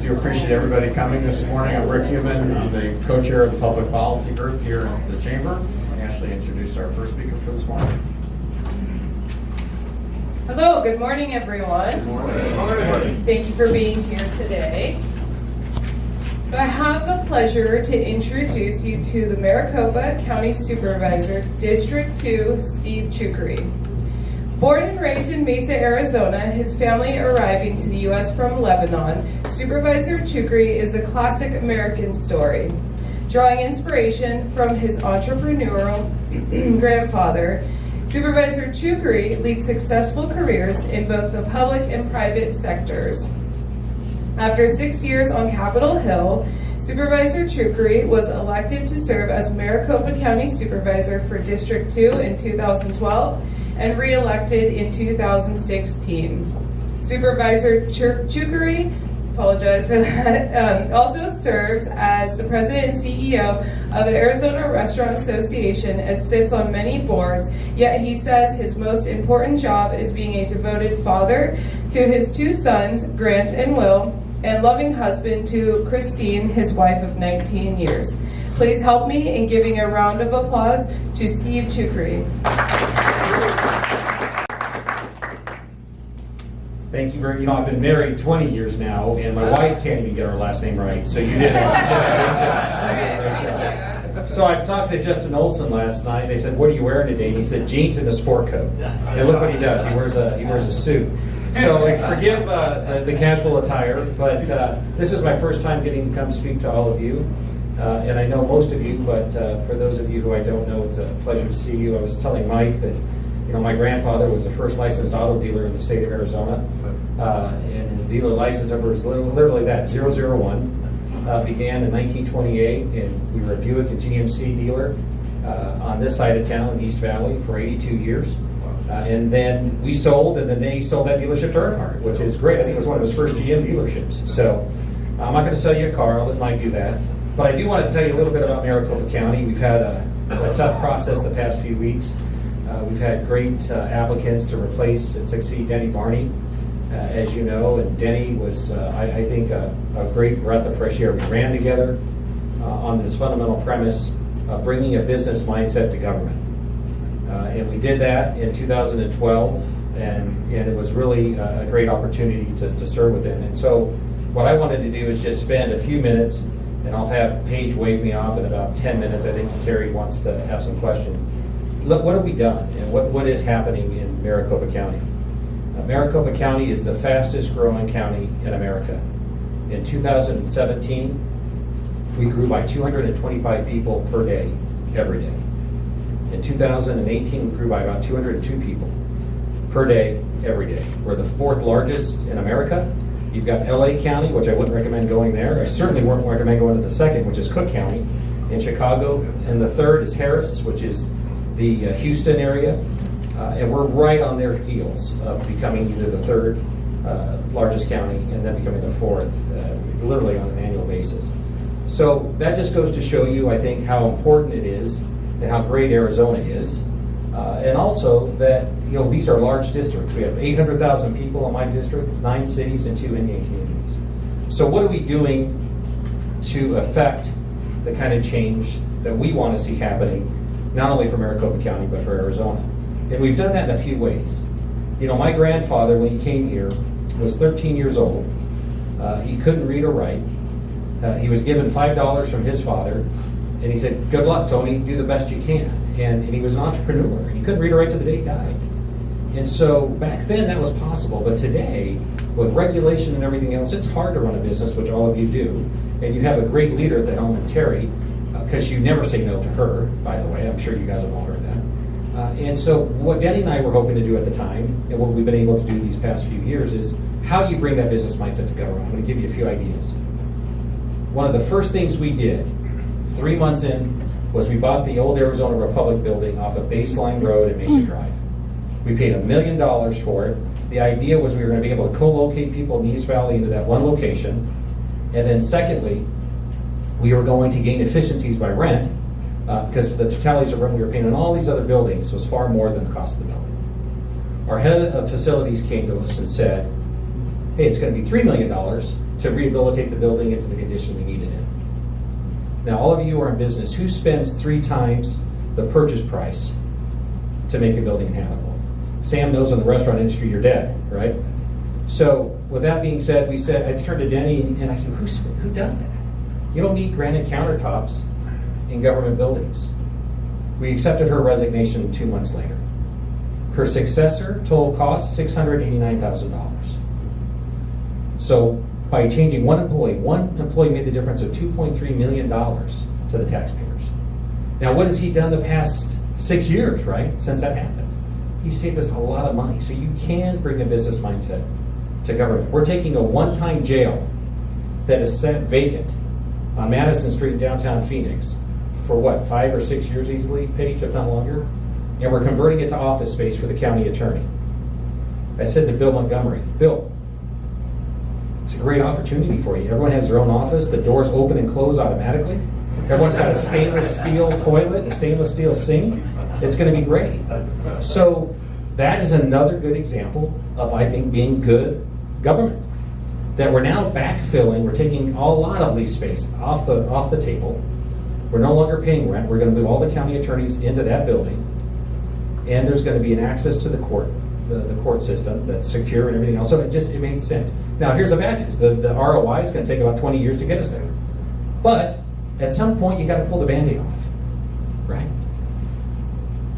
do appreciate everybody coming this morning. I'm Rick Human. I'm the co-chair of the Public Policy Group here in the Chamber. I actually introduced our first speaker for this morning. Hello, good morning, everyone. Good morning. Thank you for being here today. So I have the pleasure to introduce you to the Maricopa County Supervisor, District 2, Steve Chucri. Born and raised in Mesa, Arizona, his family arriving to the U.S. from Lebanon, Supervisor Chucri is a classic American story. Drawing inspiration from his entrepreneurial grandfather, Supervisor Chucri leads successful careers in both the public and private sectors. After 6 years on Capitol Hill, Supervisor Chucri was elected to serve as Maricopa County Supervisor for District 2 in 2012 and re-elected in 2016. Supervisor Chucri, apologize for that, also serves as the president and CEO of the Arizona Restaurant Association and sits on many boards, yet he says his most important job is being a devoted father to his two sons, Grant and Will, and loving husband to Christine, his wife of 19 years. Please help me in giving a round of applause to Steve Chucri. Thank you very much. I've been married 20 years now, and my wife can't even get her last name right, so you did a great job. So I talked to Justin Olson last night. They said, "What are you wearing today?" And he said, "Jeans and a sport coat." And look what he does. He wears a suit. So forgive the casual attire, but this is my first time getting to come speak to all of you. And I know most of you, but for those of you who I don't know, it's a pleasure to see you. I was telling Mike that my grandfather was the first licensed auto dealer in the state of Arizona, and his dealer license number is literally that, 001. Began in 1928, and we were a Buick and GMC dealer on this side of town in East Valley for 82 years. And then we sold, and then they sold that dealership to Earnhardt, which is great. I think it was one of his first GM dealerships. So I'm not going to sell you a car. I'll let Mike do that. But I do want to tell you a little bit about Maricopa County. We've had a tough process the past few weeks. We've had great applicants to replace and succeed Denny Barney, as you know. And Denny was, I think, a great breath of fresh air. We ran together on this fundamental premise of bringing a business mindset to government. And we did that in 2012, and it was really a great opportunity to serve with him. And so what I wanted to do is just spend a few minutes, and I'll have Paige wave me off in about 10 minutes. I think Terry wants to have some questions. Look, what have we done, and what is happening in Maricopa County? Maricopa County is the fastest growing county in America. In 2017, we grew by 225 people per day, every day. In 2018, we grew by about 202 people per day, every day. We're the fourth largest in America. You've got LA County, which I wouldn't recommend going there. I certainly wouldn't recommend going to the second, which is Cook County in Chicago. And the third is Harris, which is the Houston area. And we're right on their heels of becoming either the third largest county and then becoming the fourth, literally on an annual basis. So that just goes to show you, I think, how important it is and how great Arizona is. And also that, these are large districts. We have 800,000 people in my district, 9 cities, and 2 Indian communities. So what are we doing to affect the kind of change that we want to see happening, not only for Maricopa County, but for Arizona? And we've done that in a few ways. My grandfather, when he came here, was 13 years old. He couldn't read or write. He was given $5 from his father, and he said, "Good luck, Tony, do the best you can." And he was an entrepreneur, and he couldn't read or write till the day he died. And so back then that was possible, but today, with regulation and everything else, it's hard to run a business, which all of you do. And you have a great leader at the helm, in Terry, because you never say no to her, by the way. I'm sure you guys have all heard that. And so what Denny and I were hoping to do at the time, and what we've been able to do these past few years, is how do you bring that business mindset to government? I'm going to give you a few ideas. One of the first things we did 3 months in was we bought the old Arizona Republic building off of Baseline Road and Mesa Drive. We paid $1 million for it. The idea was we were going to be able to co-locate people in the East Valley into that one location. And then secondly, we were going to gain efficiencies by rent because the totalities of rent we were paying on all these other buildings was far more than the cost of the building. Our head of facilities came to us and said, "Hey, it's going to be $3 million, to rehabilitate the building into the condition we need it in. Now, all of you are in business. Who spends 3 times the purchase price to make a building inhabitable? Sam knows in the restaurant industry you're dead, right? So with that being said, I turned to Denny and I said, who does that? You don't need granite countertops in government buildings. We accepted her resignation 2 months later. Her successor, total cost, $689,000. So by changing one employee made the difference of $2.3 million to the taxpayers. Now, what has he done the past 6 years, right, since that happened? He saved us a lot of money. So you can bring a business mindset to government. We're taking a one-time jail that is set vacant on Madison Street, downtown Phoenix, for what, 5 or 6 years easily, Paige, if not longer? And we're converting it to office space for the county attorney. I said to Bill Montgomery, Bill, it's a great opportunity for you. Everyone has their own office. The doors open and close automatically. Everyone's got a stainless steel toilet and a stainless steel sink. It's going to be great. So that is another good example of, I think, being good government. That we're now backfilling. We're taking a lot of lease space off the table. We're no longer paying rent. We're going to move all the county attorneys into that building. And there's going to be an access to the court, the court system that's secure and everything else. So it made sense. Now, here's the bad news. The ROI is going to take about 20 years to get us there. But at some point, you got to pull the Band-Aid off, right?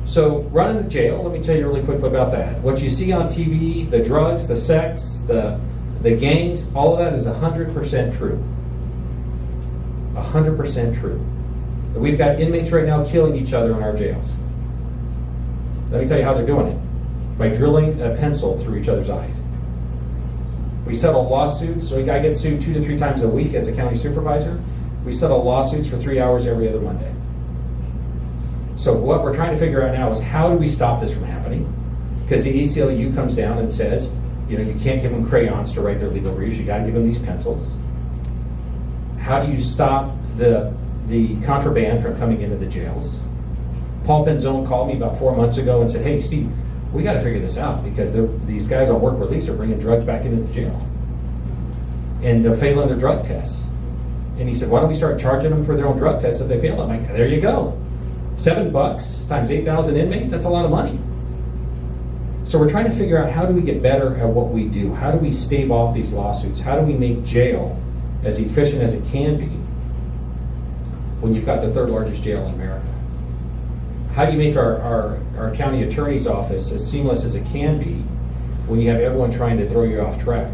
So running a jail, let me tell you really quickly about that. What you see on TV, the drugs, the sex, the gangs, all of that is 100% true. 100% true. We've got inmates right now killing each other in our jails. Let me tell you how they're doing it. By drilling a pencil through each other's eyes. We settle lawsuits. So I get sued 2 to 3 times a week as a county supervisor. We settle lawsuits for 3 hours every other Monday. So what we're trying to figure out now is how do we stop this from happening? Because the ACLU comes down and says, you can't give them crayons to write their legal briefs. You got to give them these pencils. How do you stop the contraband from coming into the jails? Paul Penzone called me about 4 months ago and said, hey, Steve, we got to figure this out because these guys on work release are bringing drugs back into the jail. And they're failing their drug tests. And he said, why don't we start charging them for their own drug tests if they fail? I'm like, there you go. $7 times 8,000 inmates, that's a lot of money. So we're trying to figure out how do we get better at what we do? How do we stave off these lawsuits? How do we make jail as efficient as it can be when you've got the 3rd largest jail in America? How do you make our county attorney's office as seamless as it can be when you have everyone trying to throw you off track?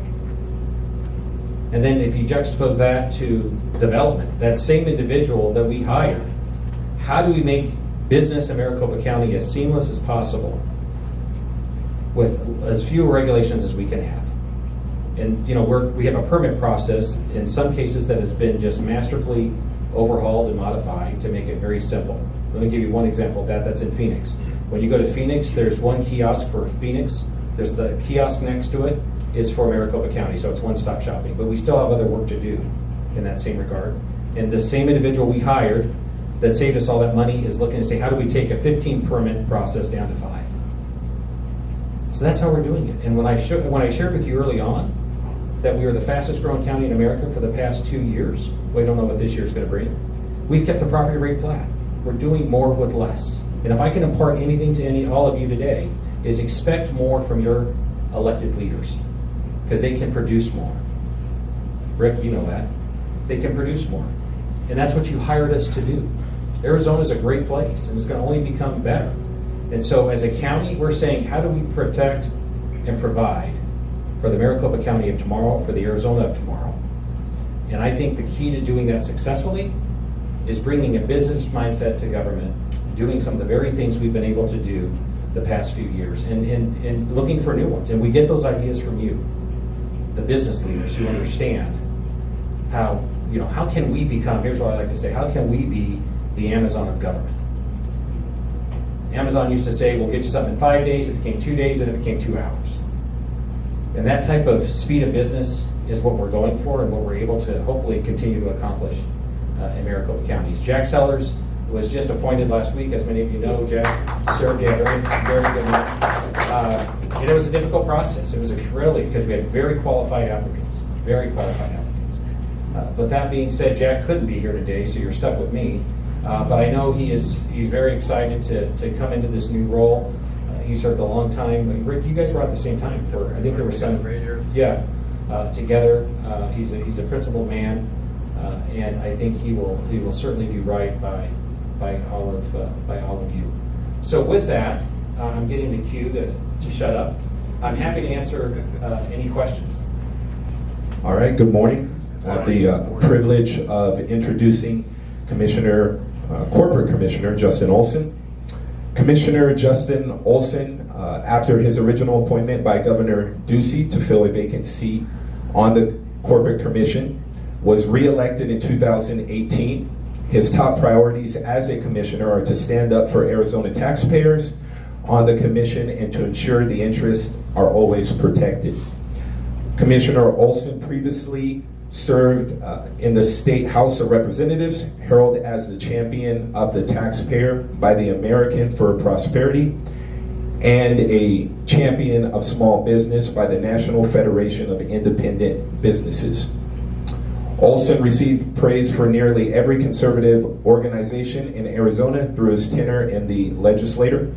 And then if you juxtapose that to development, that same individual that we hired, how do we make business in Maricopa County as seamless as possible with as few regulations as we can have? And we have a permit process in some cases that has been just masterfully overhauled and modified to make it very simple. Let me give you one example of that. That's in Phoenix. When you go to Phoenix, there's one kiosk for Phoenix. There's the kiosk next to it is for Maricopa County, so it's one-stop shopping. But we still have other work to do in that same regard. And the same individual we hired that saved us all that money is looking to say, how do we take a 15 permit process down to 5? So that's how we're doing it. And when I shared with you early on that we were the fastest growing county in America for the past 2 years, we don't know what this year's going to bring, we've kept the property rate flat. We're doing more with less. And if I can impart anything to all of you today, is expect more from your elected leaders, because they can produce more. Rick, you know that. They can produce more. And that's what you hired us to do. Arizona's a great place, and it's going to only become better. And so as a county, we're saying, how do we protect and provide for the Maricopa County of tomorrow, for the Arizona of tomorrow? And I think the key to doing that successfully is bringing a business mindset to government, doing some of the very things we've been able to do the past few years, and looking for new ones. And we get those ideas from you, the business leaders who understand how can we become, here's what I like to say, how can we be the Amazon of government? Amazon used to say, we'll get you something in 5 days, it became 2 days, then it became 2 hours. And that type of speed of business is what we're going for and what we're able to hopefully continue to accomplish in Maricopa counties. Jack Sellers was just appointed last week. As many of you know, Jack served a very, very good man. And it was a difficult process. It was really because we had very qualified applicants. very qualified applicants. But that being said, Jack couldn't be here today, so you're stuck with me. But I know he's very excited to come into this new role. He served a long time. Rick, you guys were at the same time for, I think there was some, together. He's a principled man, and I think he will certainly do right by all of you. So with that, I'm getting the cue to shut up. I'm happy to answer any questions. All right, good morning. I have the privilege of introducing Corporate Commissioner Justin Olson. Commissioner Justin Olson, after his original appointment by Governor Ducey to fill a vacant seat on the Corporate Commission, was re-elected in 2018. His top priorities as a commissioner are to stand up for Arizona taxpayers on the commission and to ensure the interests are always protected. Commissioner Olson previously served in the State House of Representatives, heralded as the champion of the taxpayer by the American for Prosperity, and a champion of small business by the National Federation of Independent Businesses. Olson received praise for nearly every conservative organization in Arizona through his tenure in the legislature.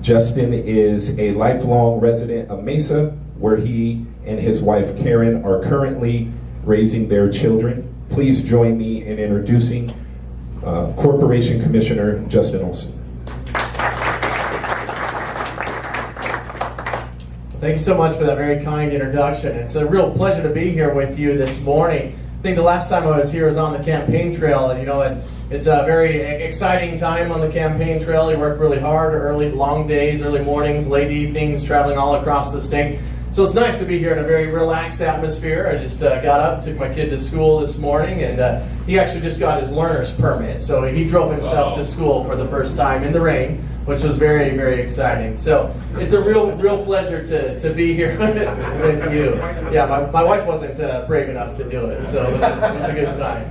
Justin is a lifelong resident of Mesa, where he and his wife Karen are currently raising their children. Please join me in introducing Corporation Commissioner Justin Olson. Thank you so much for that very kind introduction. It's a real pleasure to be here with you this morning. I think the last time I was here was on the campaign trail, and it's a very exciting time on the campaign trail. You work really hard, early, long days, early mornings, late evenings, traveling all across the state. So it's nice to be here in a very relaxed atmosphere. I just got up, took my kid to school this morning, and he actually just got his learner's permit. So he drove himself to school for the first time in the rain, which was very, very exciting. So it's a real pleasure to be here with you. Yeah, my wife wasn't brave enough to do it, so it was a good time.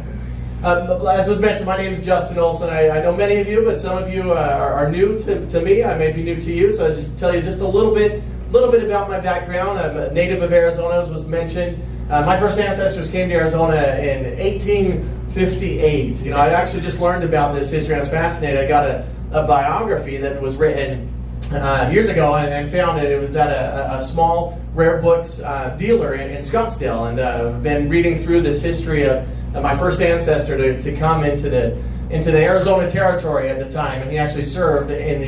As was mentioned, my name is Justin Olson. I know many of you, but some of you are new to me. I may be new to you, so I'll just tell you just a little bit about my background. I'm a native of Arizona, as was mentioned. My first ancestors came to Arizona in 1858. I actually just learned about this history. I was fascinated. I got a biography that was written years ago and found that it was at a small rare books dealer in Scottsdale, and I've been reading through this history of my first ancestor to come into the Arizona Territory at the time, and he actually served in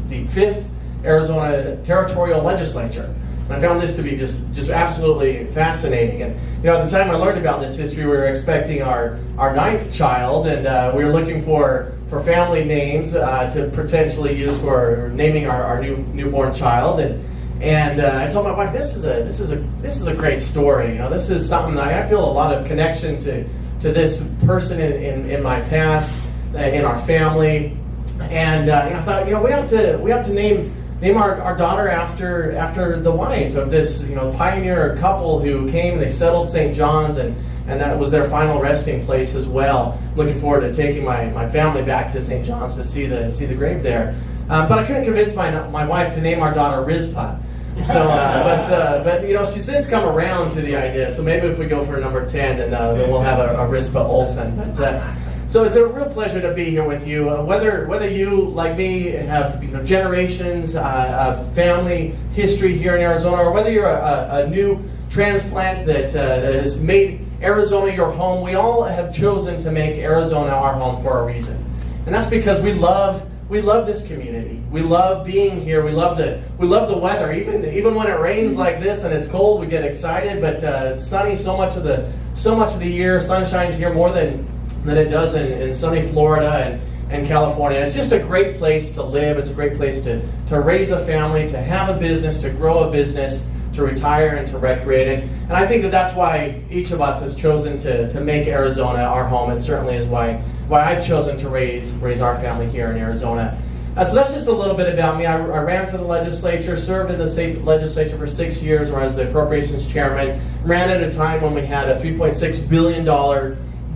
the 5th Arizona Territorial Legislature. And I found this to be just absolutely fascinating. And at the time I learned about this history, we were expecting our 9th child, and we were looking for family names to potentially use for naming our newborn child. And I told my wife, this is a great story. This is something that I feel a lot of connection to this person in my past, in our family. And I thought, we have to name our daughter after the wife of this pioneer couple who came. They settled St. John's, and that was their final resting place as well. Looking forward to taking my family back to St. John's to see the grave there. But I couldn't convince my wife to name our daughter Rizpah. So, but she's since come around to the idea. So maybe if we go for number 10, then we'll have a Rizpah Olson. But so it's a real pleasure to be here with you. Whether you, like me, have generations of family history here in Arizona, or whether you're a new transplant that has made Arizona your home, we all have chosen to make Arizona our home for a reason, and that's because we love this community. We love being here. We love the weather. Even when it rains like this and it's cold, we get excited. But it's sunny so much of the year. Sun shines here more than it does in sunny Florida and California. It's just a great place to live. It's a great place to raise a family, to have a business, to grow a business, to retire and to recreate. And I think that's why each of us has chosen to make Arizona our home. It certainly is why I've chosen to raise our family here in Arizona. So that's just a little bit about me. I ran for the legislature, served in the state legislature for 6 years, where I was the appropriations chairman. Ran at a time when we had a $3.6 billion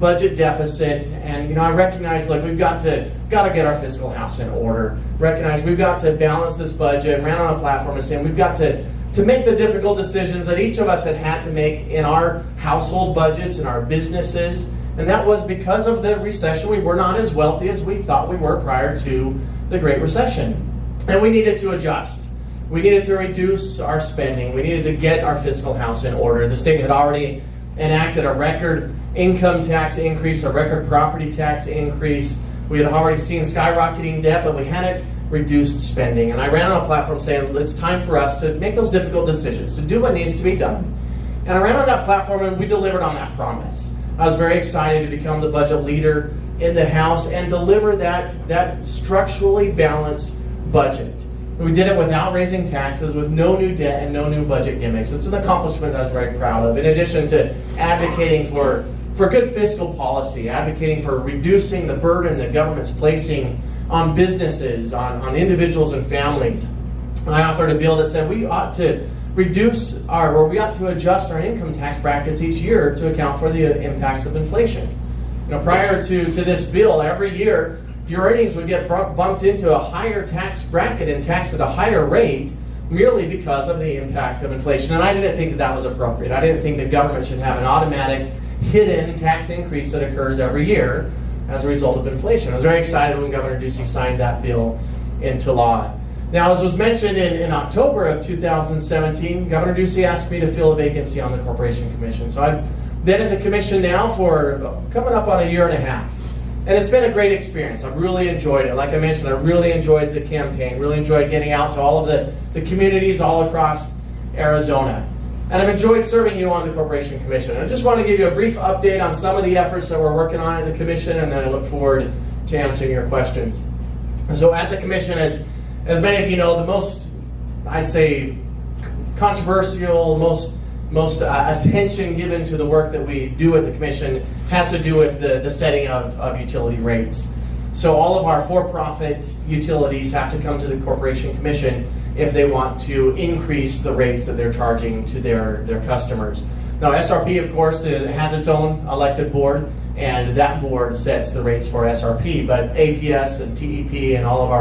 budget deficit, and I recognize, we've got to get our fiscal house in order. Recognize we've got to balance this budget. Ran on a platform of saying we've got to to make the difficult decisions that each of us had to make in our household budgets and our businesses. And that was because of the recession. We were not as wealthy as we thought we were prior to the Great Recession. And we needed to adjust. We needed to reduce our spending. We needed to get our fiscal house in order. The state had already enacted a record income tax increase, a record property tax increase. We had already seen skyrocketing debt, but we hadn't reduced spending. And I ran on a platform saying, it's time for us to make those difficult decisions, to do what needs to be done. And I ran on that platform and we delivered on that promise. I was very excited to become the budget leader in the House and deliver that structurally balanced budget. We did it without raising taxes, with no new debt and no new budget gimmicks. It's an accomplishment that I was very proud of. In addition to advocating for good fiscal policy, advocating for reducing the burden that government's placing on businesses, on individuals and families. I authored a bill that said we ought to adjust our income tax brackets each year to account for the impacts of inflation. Prior to this bill, every year your earnings would get bumped into a higher tax bracket and taxed at a higher rate merely because of the impact of inflation. And I didn't think that was appropriate. I didn't think the government should have an automatic hidden tax increase that occurs every year as a result of inflation. I was very excited when Governor Ducey signed that bill into law. Now, as was mentioned in October of 2017, Governor Ducey asked me to fill a vacancy on the Corporation Commission. So I've been in the commission now for coming up on a year and a half. And it's been a great experience. I've really enjoyed it. Like I mentioned, I really enjoyed the campaign, really enjoyed getting out to all of the communities all across Arizona. And I've enjoyed serving you on the Corporation Commission. I just want to give you a brief update on some of the efforts that we're working on in the Commission, and then I look forward to answering your questions. So at the Commission, as many of you know, the most, I'd say, controversial, most attention given to the work that we do at the Commission has to do with the setting of utility rates. So all of our for-profit utilities have to come to the Corporation Commission if they want to increase the rates that they're charging to their customers. Now, SRP, of course, has its own elected board, and that board sets the rates for SRP. But APS and TEP and all of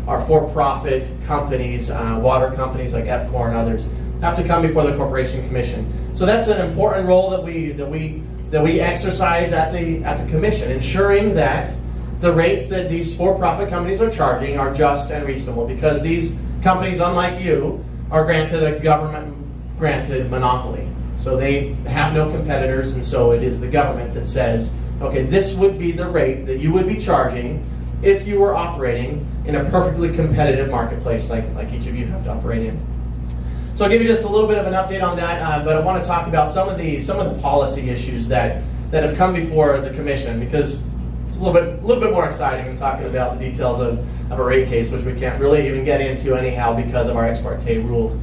our for-profit companies, water companies like EPCOR and others, have to come before the Corporation Commission. So that's an important role that we exercise at the Commission, ensuring that the rates that these for-profit companies are charging are just and reasonable, because these companies, unlike you, are granted a government-granted monopoly. So they have no competitors, and so it is the government that says, okay, this would be the rate that you would be charging if you were operating in a perfectly competitive marketplace like each of you have to operate in. So I'll give you just a little bit of an update on that, but I want to talk about some of the policy issues that have come before the Commission, because it's a little bit more exciting than talking about the details of a rate case, which we can't really even get into anyhow because of our ex parte rules.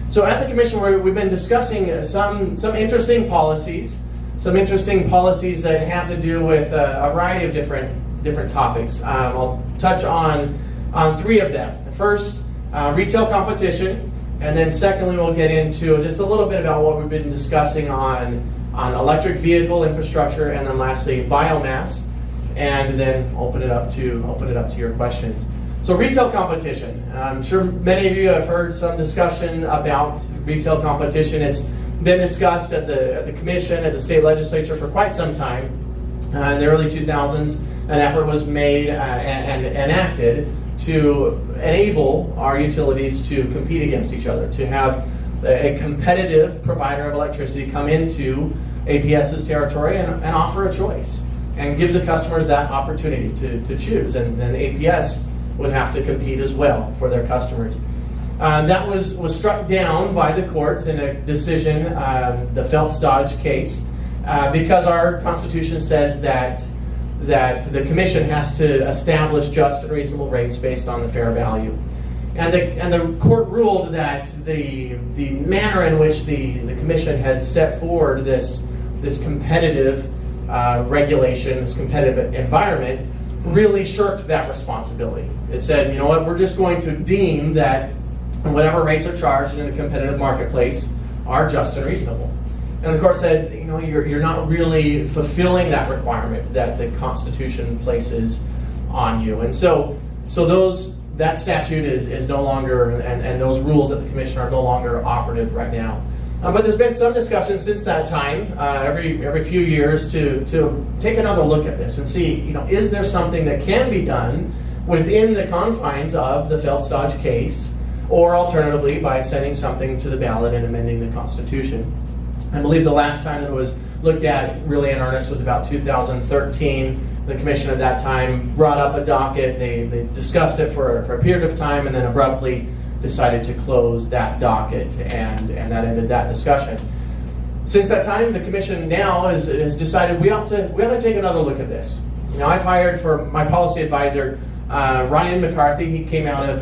So at the Commission, we've been discussing some interesting policies that have to do with a variety of different topics. I'll touch on three of them. First, retail competition. And then secondly, we'll get into just a little bit about what we've been discussing on electric vehicle infrastructure, and then lastly, biomass, and then open it up to your questions. So retail competition. I'm sure many of you have heard some discussion about retail competition. It's been discussed at the Commission, at the state legislature for quite some time. In the early 2000s, an effort was made and enacted to enable our utilities to compete against each other, to have a competitive provider of electricity come into APS's territory and offer a choice and give the customers that opportunity to choose. And then APS would have to compete as well for their customers. That was struck down by the courts in a decision, the Phelps-Dodge case, because our Constitution says that the Commission has to establish just and reasonable rates based on the fair value. And the court ruled that the manner in which the Commission had set forward this competitive regulation, this competitive environment, really shirked that responsibility. It said, you know what, we're just going to deem that whatever rates are charged in a competitive marketplace are just and reasonable. And the court said, you know, you're not really fulfilling that requirement that the Constitution places on you. And so those that statute is no longer, and those rules at the commission are no longer operative right now. But there's been some discussion since that time, every few years, to take another look at this and see, is there something that can be done within the confines of the Phelps-Dodge case, or alternatively by sending something to the ballot and amending the Constitution. I believe the last time that it was looked at really in earnest was about 2013. The commission at that time brought up a docket. They discussed it for a period of time and then abruptly decided to close that docket, and that ended that discussion. Since that time, the commission now has decided we ought to take another look at this. I've hired for my policy advisor Ryan McCarthy. He came out of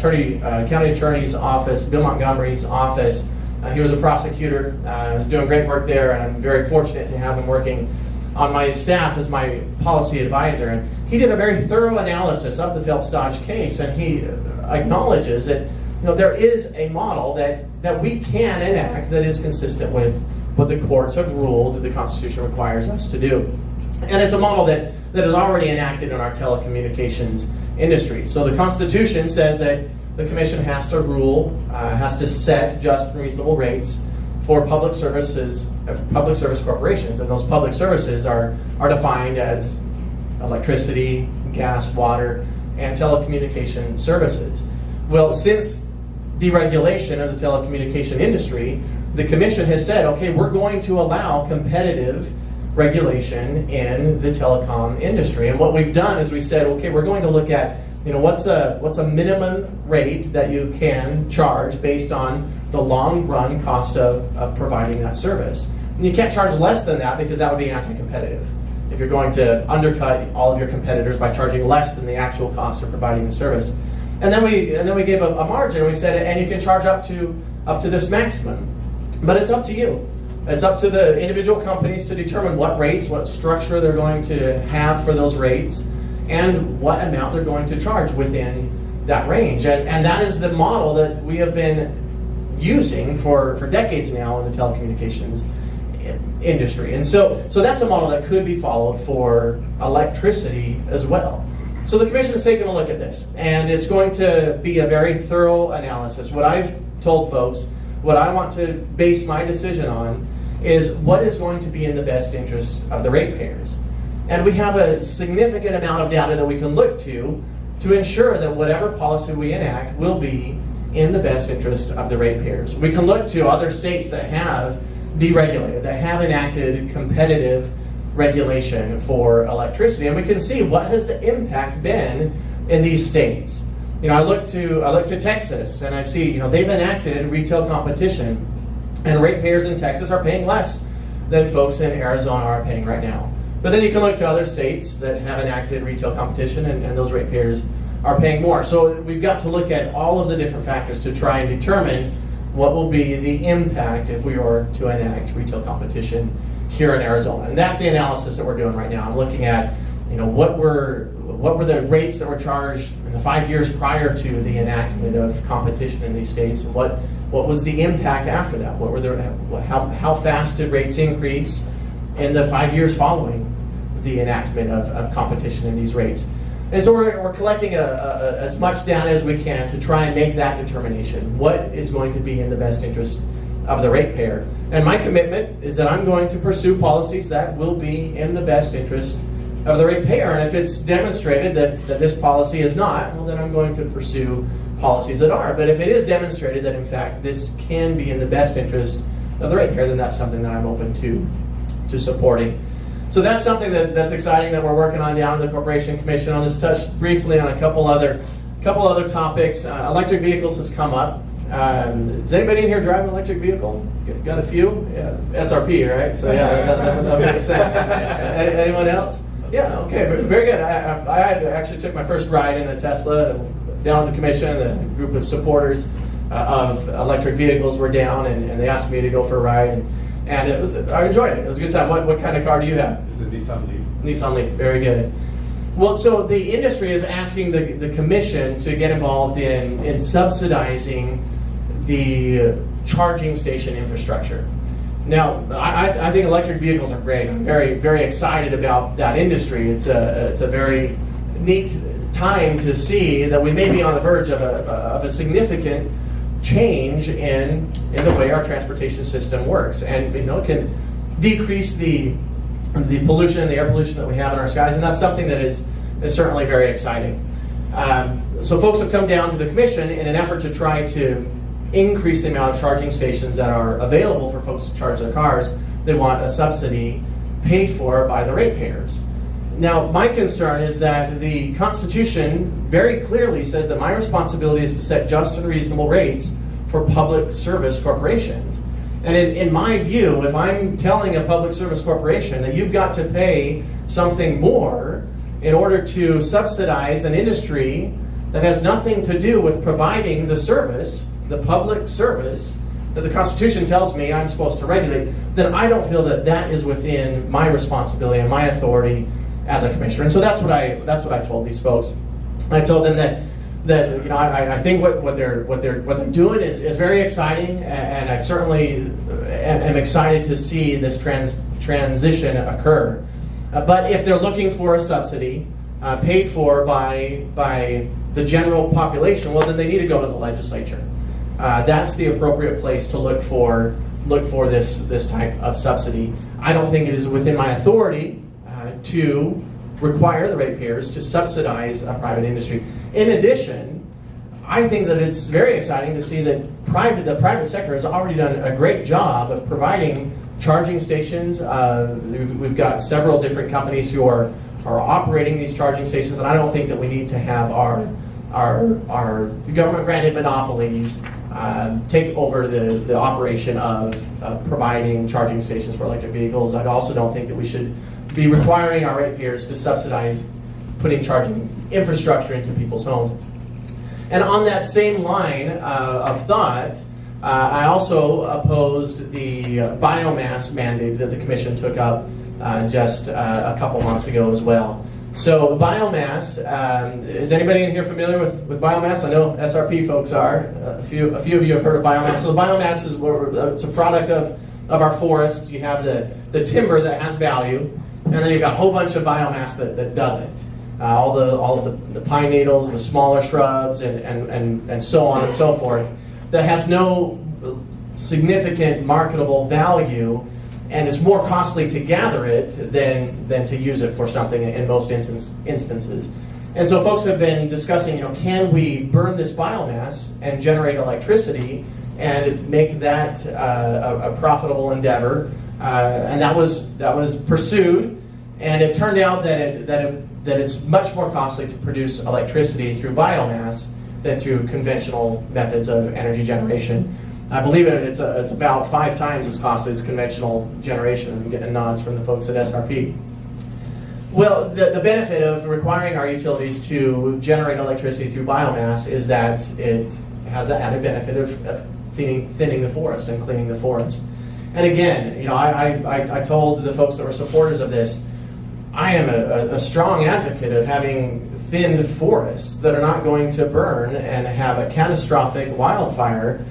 county attorney's office, Bill Montgomery's office. He was a prosecutor. Was doing great work there, and I'm very fortunate to have him working on my staff as my policy advisor. And he did a very thorough analysis of the Phelps-Dodge case, and he acknowledges that there is a model that we can enact that is consistent with what the courts have ruled that the Constitution requires us to do. And it's a model that is already enacted in our telecommunications industry. So the Constitution says that the Commission has to rule, has to set just and reasonable rates for public service corporations, and those public services are defined as electricity, gas, water, and telecommunication services. Well, since deregulation of the telecommunication industry, the Commission has said, okay, we're going to allow competitive regulation in the telecom industry. And what we've done is we said, okay, we're going to look at what's a minimum rate that you can charge based on the long run cost of providing that service. And you can't charge less than that because that would be anti-competitive. If you're going to undercut all of your competitors by charging less than the actual cost of providing the service. And then we gave a margin, and we said, and you can charge up to this maximum. But it's up to you. It's up to the individual companies to determine what rates, what structure they're going to have for those rates, and what amount they're going to charge within that range. And that is the model that we have been using for decades now in the telecommunications industry. And so that's a model that could be followed for electricity as well. So the Commission is taking a look at this, and it's going to be a very thorough analysis. What I've told folks, what I want to base my decision on is what is going to be in the best interest of the ratepayers. And we have a significant amount of data that we can look to ensure that whatever policy we enact will be in the best interest of the ratepayers. We can look to other states that have deregulated, that have enacted competitive regulation for electricity, and we can see what has the impact been in these states. I look to Texas, and I see they've enacted retail competition, and ratepayers in Texas are paying less than folks in Arizona are paying right now. But then you can look to other states that have enacted retail competition, and those ratepayers are paying more. So we've got to look at all of the different factors to try and determine what will be the impact if we were to enact retail competition here in Arizona. And that's the analysis that we're doing right now. I'm looking at what were the rates that were charged in the 5 years prior to the enactment of competition in these states, and what was the impact after that? How fast did rates increase in the 5 years following the enactment of competition in these rates? And so we're collecting as much data as we can to try and make that determination. What is going to be in the best interest of the ratepayer? And my commitment is that I'm going to pursue policies that will be in the best interest of the ratepayer. And if it's demonstrated that this policy is not, well, then I'm going to pursue policies that are. But if it is demonstrated that, in fact, this can be in the best interest of the ratepayer, then that's something that I'm open to supporting. So that's something that's exciting that we're working on down in the Corporation Commission. I'll just touch briefly on a couple other topics. Electric vehicles has come up. Does anybody in here drive an electric vehicle? Got a few? Yeah. SRP, right? So yeah, that makes sense. Anyone else? Yeah, okay, very good. I actually took my first ride in a Tesla down at the commission. A group of supporters of electric vehicles were down, and they asked me to go for a ride, and I enjoyed it. It was a good time. What kind of car do you have? It's a Nissan Leaf. Nissan Leaf, very good. Well, so the industry is asking the commission to get involved in subsidizing the charging station infrastructure. Now, I think electric vehicles are great. I'm very, very excited about that industry. It's a very neat time to see that we may be on the verge of a significant change in the way our transportation system works, and it can decrease the pollution and the air pollution that we have in our skies, and that's something that is certainly very exciting. So folks have come down to the commission in an effort to try to increase the amount of charging stations that are available for folks to charge their cars. They want a subsidy paid for by the ratepayers. Now, my concern is that the Constitution very clearly says that my responsibility is to set just and reasonable rates for public service corporations. And in my view, if I'm telling a public service corporation that you've got to pay something more in order to subsidize an industry that has nothing to do with providing the service, the public service, that the Constitution tells me I'm supposed to regulate, then I don't feel that that is within my responsibility and my authority as a commissioner. And so that's what I told these folks. I told them that I think what they're doing is very exciting, and I certainly am excited to see this transition occur. But if they're looking for a subsidy paid for by the general population, well, then they need to go to the legislature. That's the appropriate place to look for this type of subsidy. I don't think it is within my authority to require the ratepayers to subsidize a private industry. In addition, I think that it's very exciting to see that the private sector has already done a great job of providing charging stations. We've got several different companies who are operating these charging stations, and I don't think that we need to have our government-granted monopolies take over the operation of providing charging stations for electric vehicles. I also don't think that we should be requiring our ratepayers to subsidize putting charging infrastructure into people's homes. And on that same line of thought, I also opposed the biomass mandate that the Commission took up just a couple months ago as well. So biomass, is anybody in here familiar with biomass? I know SRP folks are. A few of you have heard of biomass. So biomass it's a product of our forests. You have the timber that has value, and then you've got a whole bunch of biomass that doesn't. All of the pine needles, the smaller shrubs, and so on and so forth, that has no significant marketable value, and it's more costly to gather it than to use it for something in most instances. And so folks have been discussing, can we burn this biomass and generate electricity and make that a profitable endeavor? And that was pursued, and it turned out that it's much more costly to produce electricity through biomass than through conventional methods of energy generation. I believe it's about 5 times as costly as conventional generation. I'm getting nods from the folks at SRP. Well, the benefit of requiring our utilities to generate electricity through biomass is that it has the added benefit of thinning the forest and cleaning the forest. And again, I told the folks that were supporters of this, I am a strong advocate of having thinned forests that are not going to burn and have a catastrophic wildfire,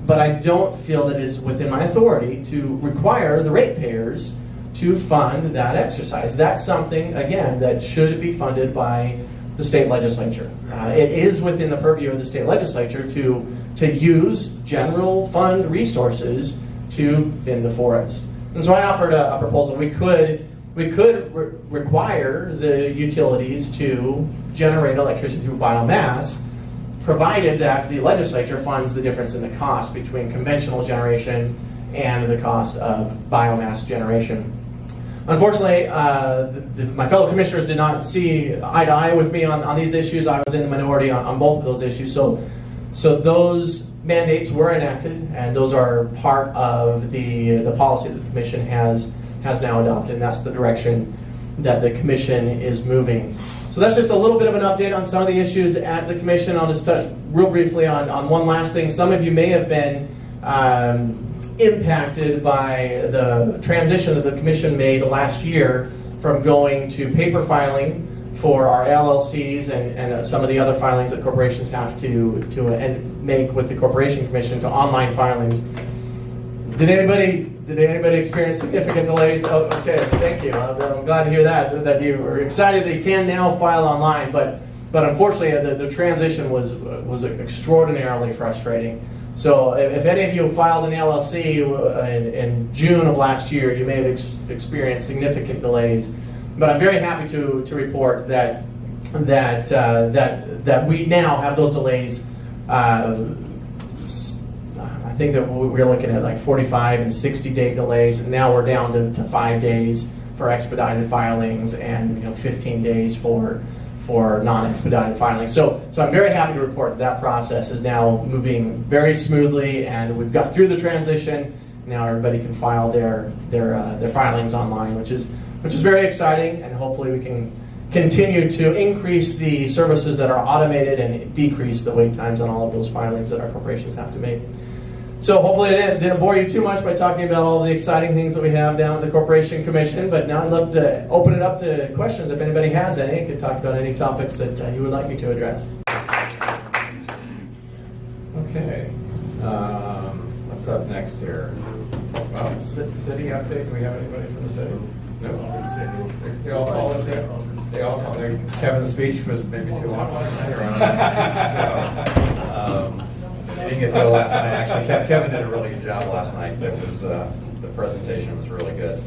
but I don't feel that it is within my authority to require the ratepayers to fund that exercise. That's something, again, that should be funded by the state legislature. It is within the purview of the state legislature to use general fund resources to thin the forest. And so I offered a proposal. We could require the utilities to generate electricity through biomass, provided that the legislature funds the difference in the cost between conventional generation and the cost of biomass generation. Unfortunately, my fellow commissioners did not see eye to eye with me on these issues. I was in the minority on both of those issues. So those mandates were enacted, and those are part of the policy that the Commission has now adopted, and that's the direction that the Commission is moving. So that's just a little bit of an update on some of the issues at the Commission. I'll just touch real briefly on one last thing. Some of you may have been impacted by the transition that the Commission made last year from going to paper filing for our LLCs and some of the other filings that corporations have to make with the Corporation Commission to online filings. Did anybody experience significant delays? Oh, okay, thank you. I'm glad to hear that you were excited that you can now file online, but unfortunately the transition was extraordinarily frustrating. So if any of you filed an LLC in June of last year, you may have experienced significant delays. But I'm very happy to report that we now have those delays. I think that we're looking at like 45 and 60-day delays, and now we're down to 5 days for expedited filings and 15 days for non-expedited filings. So I'm very happy to report that process is now moving very smoothly, and we've got through the transition. Now everybody can file their filings online, which is very exciting, and hopefully we can continue to increase the services that are automated and decrease the wait times on all of those filings that our corporations have to make. So hopefully I didn't bore you too much by talking about all the exciting things that we have down at the Corporation Commission, but now I'd love to open it up to questions if anybody has any. I could talk about any topics that you would like me to address. Okay. What's up next here? Well, city update. Do we have anybody from the city? No. They all call us in. They all call. Kevin's speech was maybe too long last night. He didn't get to last night. Actually, Kevin did a really good job last night. That was the presentation was really good.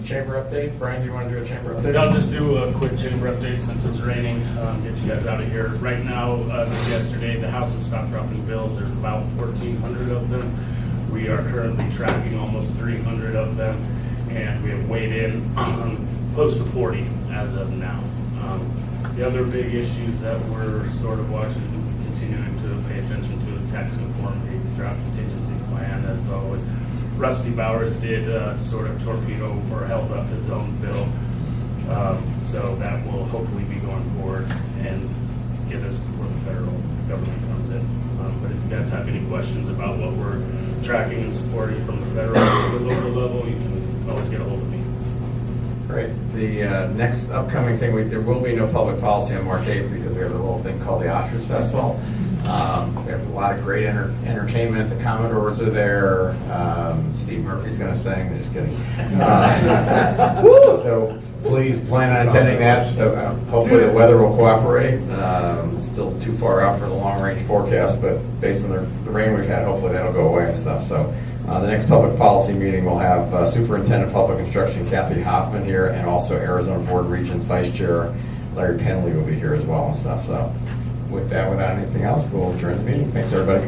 Chamber update. Brian, do you want to do a chamber update? I'll just do a quick chamber update since it's raining. Get you guys out of here. Right now, as of yesterday, the House has stopped dropping bills. There's about 1,400 of them. We are currently tracking almost 300 of them, and we have weighed in close to 40 as of now. The other big issues that we're sort of watching, continuing to pay attention to, the tax conformity, drought contingency plan, as always. Rusty Bowers did sort of torpedo or held up his own bill, so that will hopefully be going forward and get us before the federal government comes in. But if you guys have any questions about what we're tracking and supporting from the federal or the local level, you can always get a hold of me. Great. The next upcoming thing, there will be no public policy on March 8th because we have a little thing called the Oscars Festival. We have a lot of great entertainment. The Commodores are there. Steve Murphy's going to sing. Just kidding. So please plan on attending that. Hopefully the weather will cooperate. It's still too far out for the long-range forecast, but based on the rain we've had, hopefully that'll go away and stuff. So the next public policy meeting will have Superintendent of Public Instruction Kathy Hoffman here, and also Arizona Board of Regents Vice Chair Larry Penley will be here as well and stuff. So with that, without anything else, we'll adjourn the meeting. Thanks, everybody.